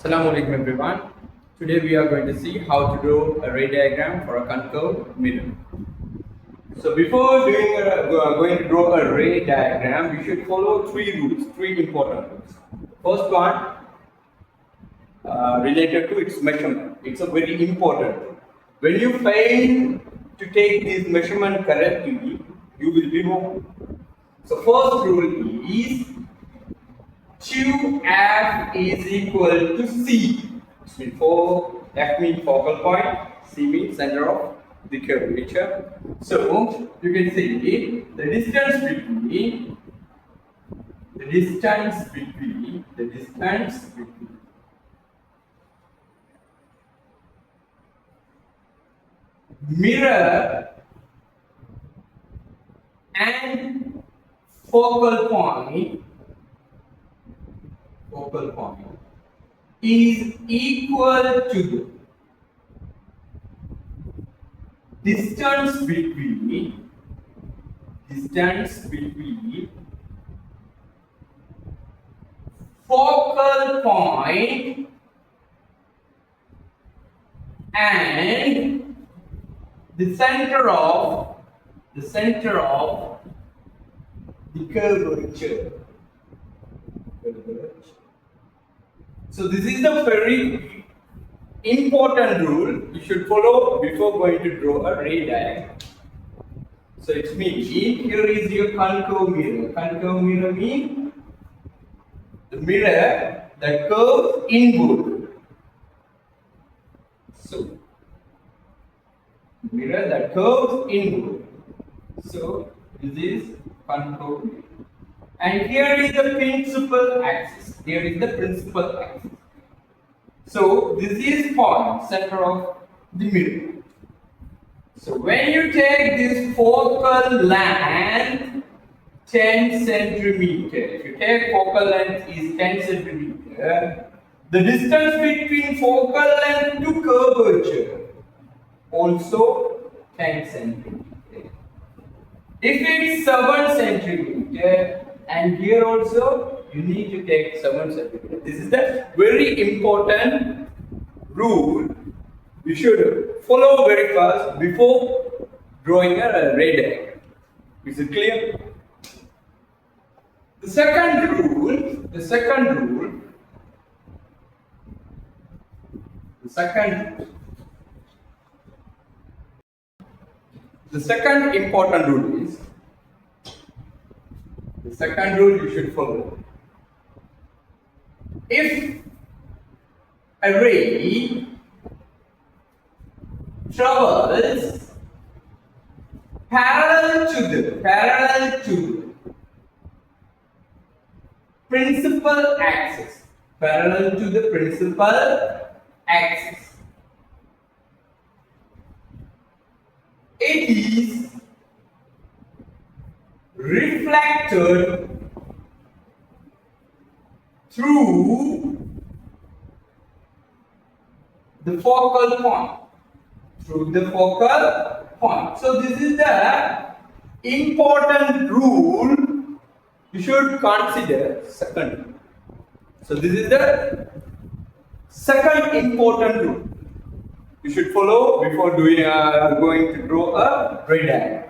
Assalamu alaikum everyone. Today we are going to see how to draw a ray diagram for a concave mirror. So before going to draw a ray diagram, we should follow three important rules. First one related to its measurement. It's a very important rule. When you fail to take this measurement correctly, you will be wrong. So first rule is QF is equal to C. F means focal point, C means center of the curvature. So you can see the distance between mirror and focal point is equal to the distance between focal point and the center of the curvature. So this is the very important rule you should follow before going to draw a ray diagram. So it means here is your concave mirror. Concave mirror means the mirror that curves inward. So mirror that curves inward. So this is concave mirror. And here is the principal axis. So this is point, center of the mirror. So when you take this focal length 10 centimeter, if you take focal length is 10 centimeter, the distance between focal length to curvature also 10 centimeter. If it is 7 centimeter, and here also you need to take 7 centimeter. This is the very important rule you should follow very fast before drawing a ray diagram. Is it clear? The second rule is the second rule you should follow. If a ray travels parallel to the principal axis, it is reflected through the focal point. So this is the important rule you should consider. Second. So this is the second important rule you should follow before going to draw a ray diagram.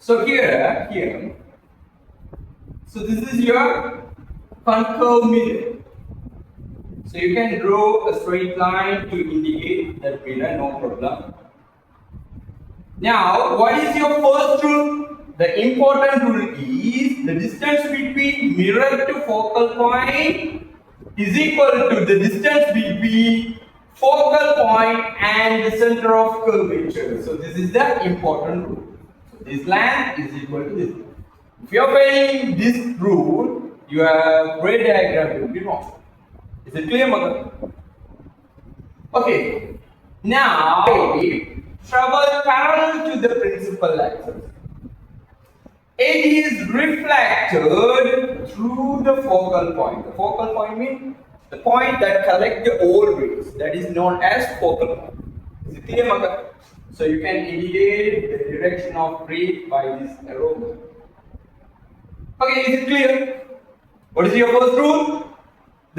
So here, so this is your concave mirror. So you can draw a straight line to indicate that mirror, no problem. Now, what is your first rule? The important rule is the distance between mirror to focal point is equal to the distance between focal point and the center of curvature. So this is the important rule. This length is equal to this. If you are failing this rule, your ray diagram will be wrong. Is it clear, mother? Okay. Now, travel parallel to the principal axis. It is reflected through the focal point. The focal point means the point that collects the all rays. That is known as focal point. Is it clear, mother? So you can indicate the direction of ray by this arrow. Okay, is it clear? What is your first rule?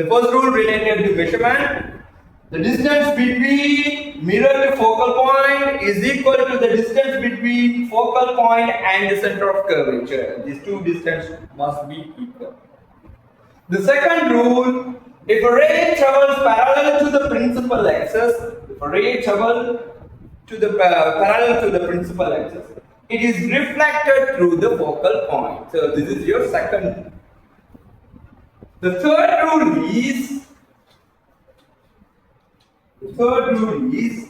The first rule related to measurement. The distance between mirror to focal point is equal to the distance between focal point and the center of curvature. These two distances must be equal. The second rule, if a ray travels parallel to the principal axis, parallel to the principal axis, it is reflected through the focal point. So this is your second rule. The third rule is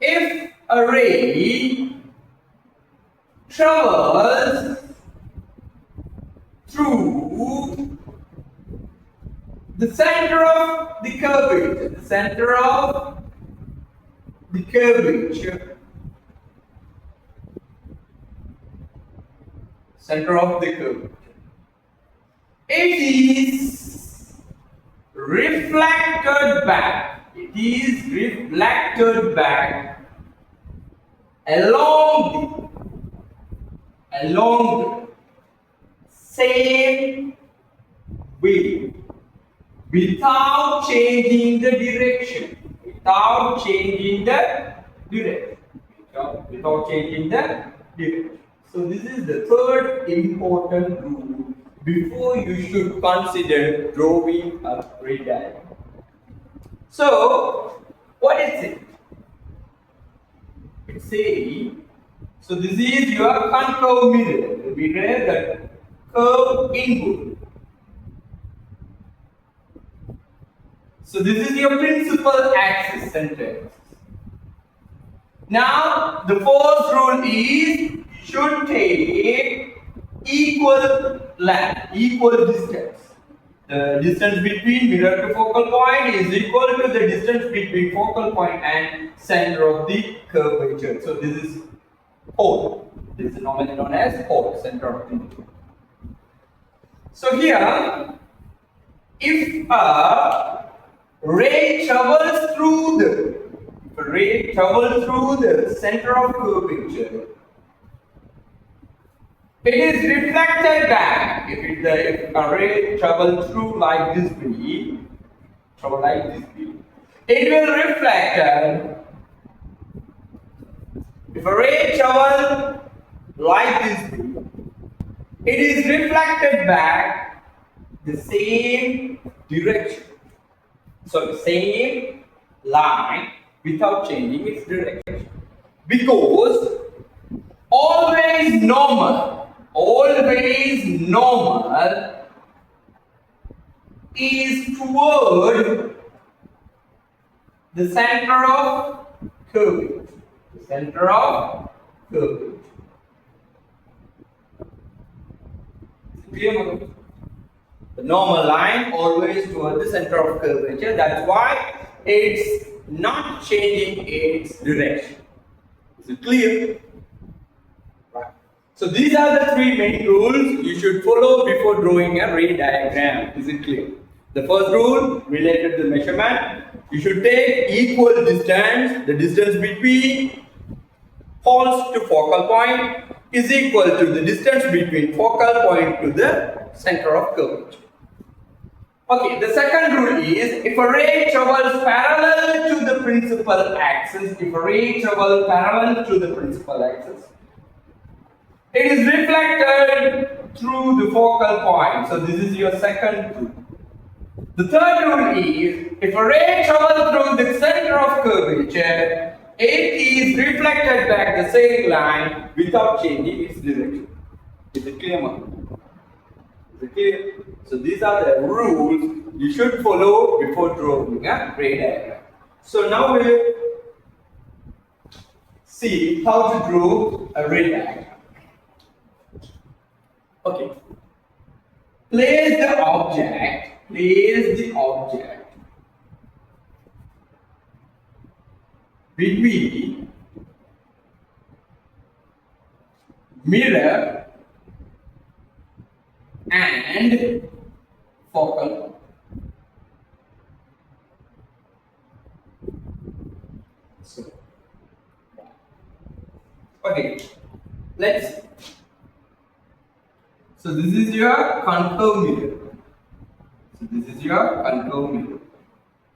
if a ray travels through the center of the curvature, it is reflected back. Along the same way without changing the direction. So this is the third important rule before you should consider drawing a ray diagram. So what is it? It's saying, so this is your concave mirror, the mirror that curve inward. So this is your principal axis center. Now the fourth rule is you should take equal distance. The distance between mirror to focal point is equal to the distance between focal point and center of the curvature. So this is pole. This is normally known as pole, center of the. So here, if a ray travels through the center of curvature, it is reflected back. If a ray travels through like this way, it will reflect. If a ray travels like this way, it is reflected back the same direction. So the same line without changing its direction. Because always normal is toward the center of curvature. Clear? The normal line always toward the center of curvature. That's why it's not changing its direction. Is it clear? Right. So these are the three main rules you should follow before drawing a ray diagram. Is it clear? The first rule related to measurement. You should take equal distance. The distance between poles to focal point is equal to the distance between focal point to the center of curvature. Okay, the second rule is if a ray travels parallel to the principal axis, it is reflected through the focal point. So this is your second rule. The third rule is if a ray travels through the center of curvature, it is reflected back the same line without changing its direction. Is it clear, ma'am? Is it clear? So these are the rules you should follow before drawing a ray diagram. So now we'll see how to draw a ray diagram. Okay. Place the object between mirror and focal point. Okay, let's see. So this is your concave mirror. So this is your concave mirror.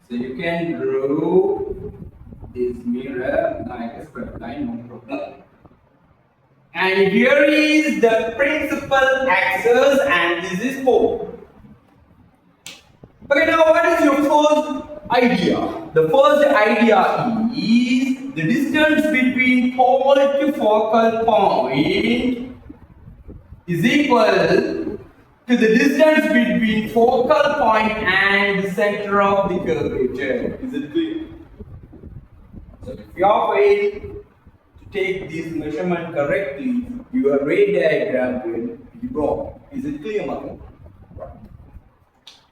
So you can draw this mirror like a straight line, no problem. And here is the principal axis, and this is pole. Okay, now what is your first idea? The first idea is the distance between pole to focal point is equal to the distance between focal point and the center of the curvature. Is it clear? So if you are failed to take this measurement correctly, your ray diagram will be wrong. Is it clear, Mother?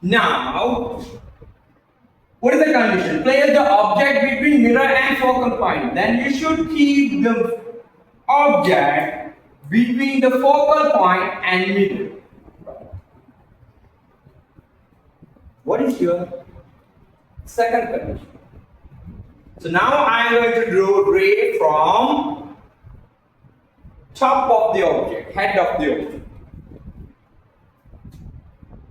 Now, what is the condition? Place the object between mirror and focal point. Then you should keep the object between the focal point and mirror. What is your second condition? So now I am going to draw a ray from top of the object, head of the object.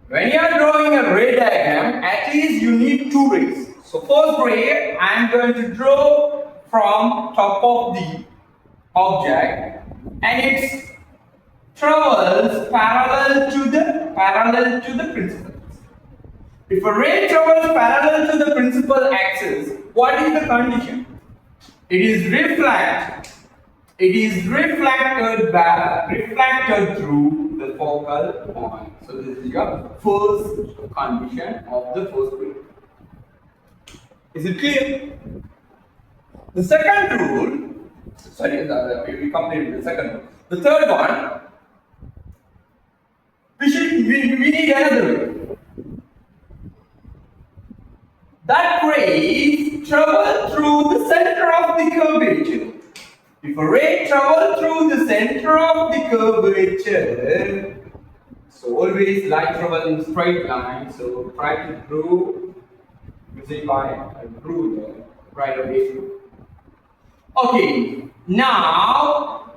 When you are drawing a ray diagram, at least you need two rays. So first ray I am going to draw from top of the object, and it travels parallel to the principal. If a ray travels parallel to the principal axis, what is the condition? It is reflected through the focal point. So this is your first condition of the first ray. Is it clear? The second rule, we completed the second rule. The third one, we need another ray. That ray travels through the center of the curvature. If a ray travels through the center of the curvature, so always light travel in straight line. So try to draw using my ruler right away. Okay, now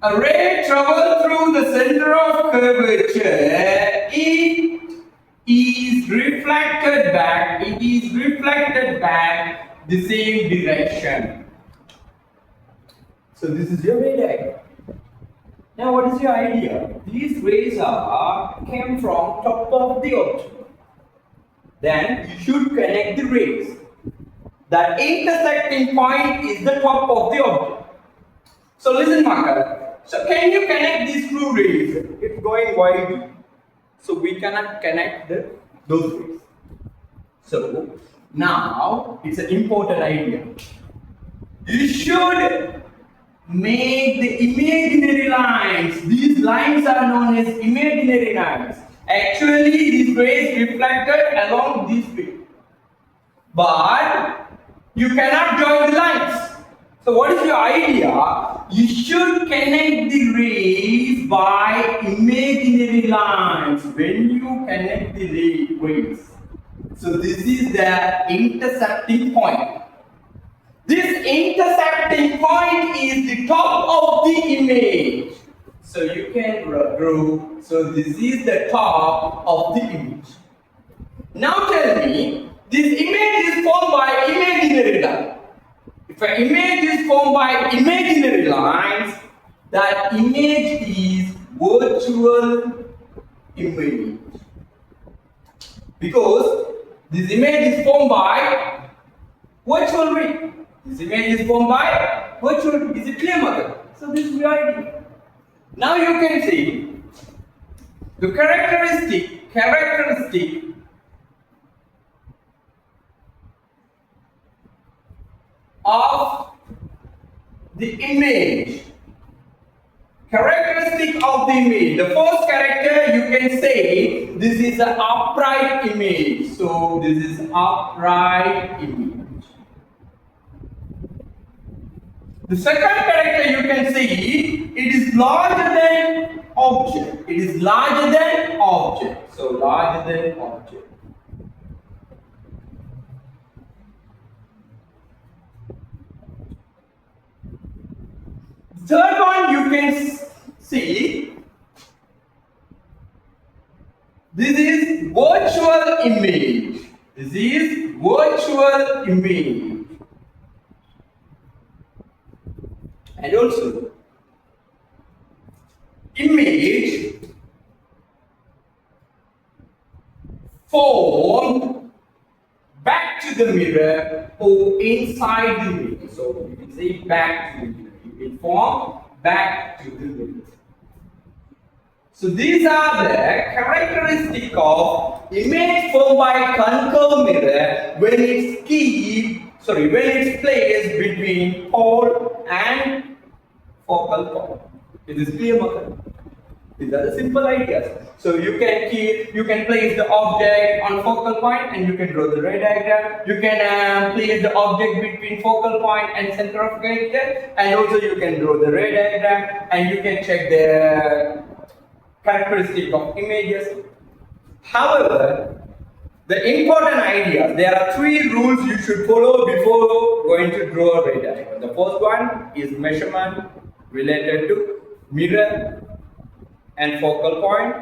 a ray travels through the center of curvature. It is reflected back. The same direction. So this is your ray diagram. Now what is your idea? These rays came from top of the object. Then you should connect the rays. That intersecting point is the top of the object. So listen, Marker. So can you connect these two rays? It's going wide. So we cannot connect those rays. So now it's an important idea. You should make the imaginary lines. These lines are known as imaginary lines. Actually, these rays reflected along this way. But you cannot join the lines. So what is your idea? You should connect the rays by imaginary lines. When you connect the rays, so this is the intercepting point. This intercepting point is the top of the image. So you can draw. So this is the top of the image. Now tell me, this image is formed by imaginary lines. If an image is formed by imaginary lines, that image is virtual image. Because this image is formed by virtual ray. This image is formed by virtual. Is it clear, Mother? So this is reality. Now you can see the characteristic of the image. Characteristic of the image. The first character, you can say this is an upright image. So this is upright image. The second character, you can see it is larger than object. It is larger than object. So larger than object. Third one, you can see This is virtual image. This is virtual image. And also, image formed back to the mirror or inside the mirror. So you can say back to the mirror. It will form back to the mirror. So these are the characteristics of image formed by concave mirror when it's placed between pole and focal point. Is this clear, Maka? These are the simple ideas. So you can place the object on focal point and you can draw the ray diagram. You can place the object between focal point and center of gravity, and also you can draw the ray diagram and you can check the characteristic of images. However, the important ideas, there are 3 rules you should follow before going to draw a ray diagram. The first one is measurement related to mirror and focal point,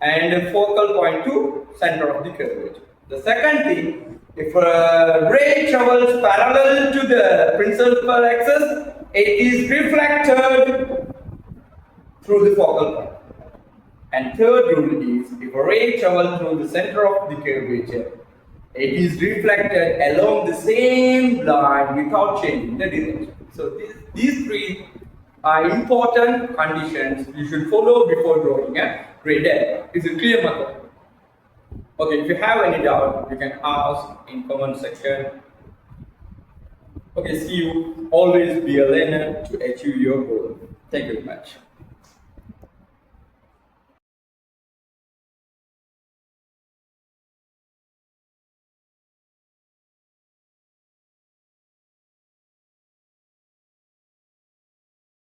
and focal point to center of the curvature. The second thing, if a ray travels parallel to the principal axis, it is reflected through the focal point. And third rule is, if a ray travels through the center of the curvature, it is reflected along the same line without changing the direction. So these 3 are important conditions you should follow before drawing a ray diagram. Is it clear, Mother? Okay, if you have any doubt, you can ask in comment section. Okay, see you. Always be a learner to achieve your goal. Thank you very much.